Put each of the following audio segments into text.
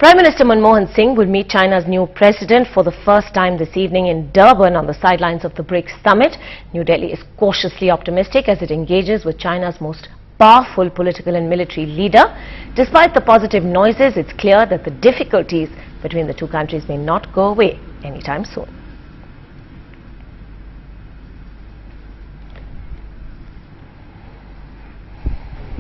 Prime Minister Manmohan Singh will meet China's new president for the first time this evening in Durban on the sidelines of the BRICS summit. New Delhi is cautiously optimistic as it engages with China's most powerful political and military leader. Despite the positive noises, it's clear that the difficulties between the two countries may not go away anytime soon.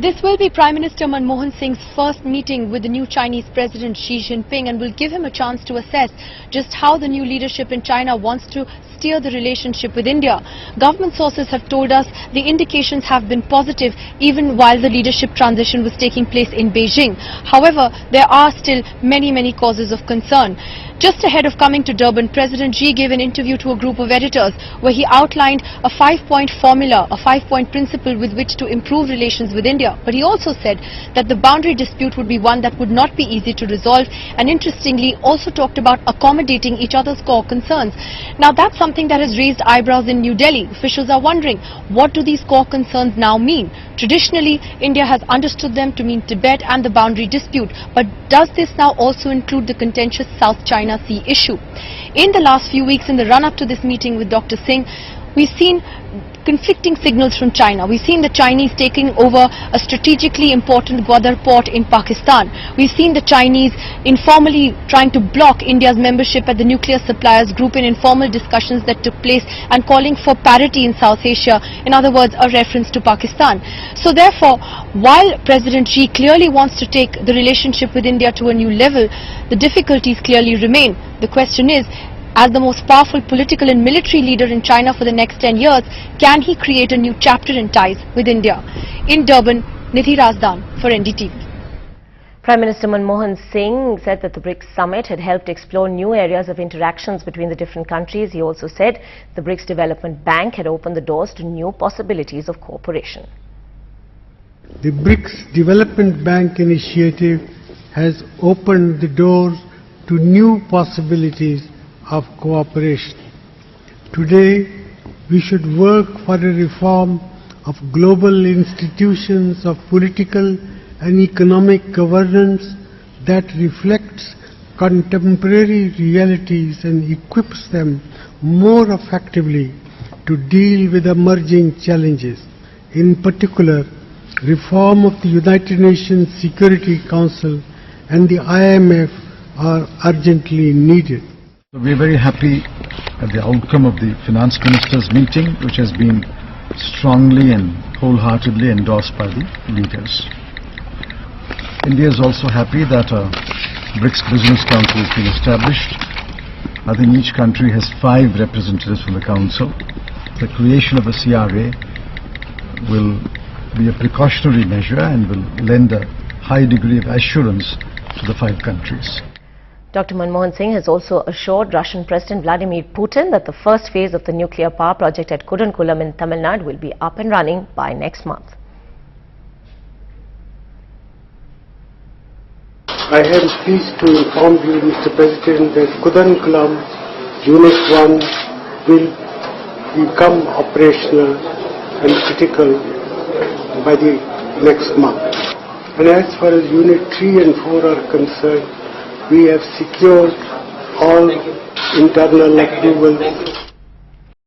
This will be Prime Minister Manmohan Singh's first meeting with the new Chinese President Xi Jinping and will give him a chance to assess just how the new leadership in China wants to steer the relationship with India. Government sources have told us the indications have been positive even while the leadership transition was taking place in Beijing. However, there are still many causes of concern. Just ahead of coming to Durban, President Xi gave an interview to a group of editors where he outlined a 5-point formula, a 5-point principle with which to improve relations with India. But he also said that the boundary dispute would be one that would not be easy to resolve, and interestingly also talked about accommodating each other's core concerns. Now that's something that has raised eyebrows in New Delhi. Officials are wondering, what do these core concerns now mean? Traditionally, India has understood them to mean Tibet and the boundary dispute, but does this now also include the contentious South China Sea issue? In the last few weeks, in the run-up to this meeting with Dr. Singh, we've seen conflicting signals from China. We've seen the Chinese taking over a strategically important Gwadar port in Pakistan. We've seen the Chinese informally trying to block India's membership at the Nuclear Suppliers Group in informal discussions that took place and calling for parity in South Asia, in other words, a reference to Pakistan. So therefore, while President Xi clearly wants to take the relationship with India to a new level, the difficulties clearly remain. The question is, as the most powerful political and military leader in China for the next 10 years, can he create a new chapter in ties with India? In Durban, Nidhi Razdan for NDTV. Prime Minister Manmohan Singh said that the BRICS summit had helped explore new areas of interactions between the different countries. He also said the BRICS Development Bank had opened the doors to new possibilities of cooperation. The BRICS Development Bank initiative has opened the doors to new possibilities of cooperation. Today, we should work for a reform of global institutions of political and economic governance that reflects contemporary realities and equips them more effectively to deal with emerging challenges. In particular, reform of the United Nations Security Council and the IMF are urgently needed. We are very happy at the outcome of the Finance Ministers' meeting, which has been strongly and wholeheartedly endorsed by the leaders. India is also happy that a BRICS Business Council has been established. I think each country has 5 representatives from the Council. The creation of a CRA will be a precautionary measure and will lend a high degree of assurance to the 5 countries. Dr. Manmohan Singh has also assured Russian President Vladimir Putin that the first phase of the nuclear power project at Kudankulam in Tamil Nadu will be up and running by next month. I am pleased to inform you, Mr. President, that Kudankulam Unit 1 will become operational and critical by the next month. And as far as Unit 3 and 4 are concerned, we have secured all internal approvals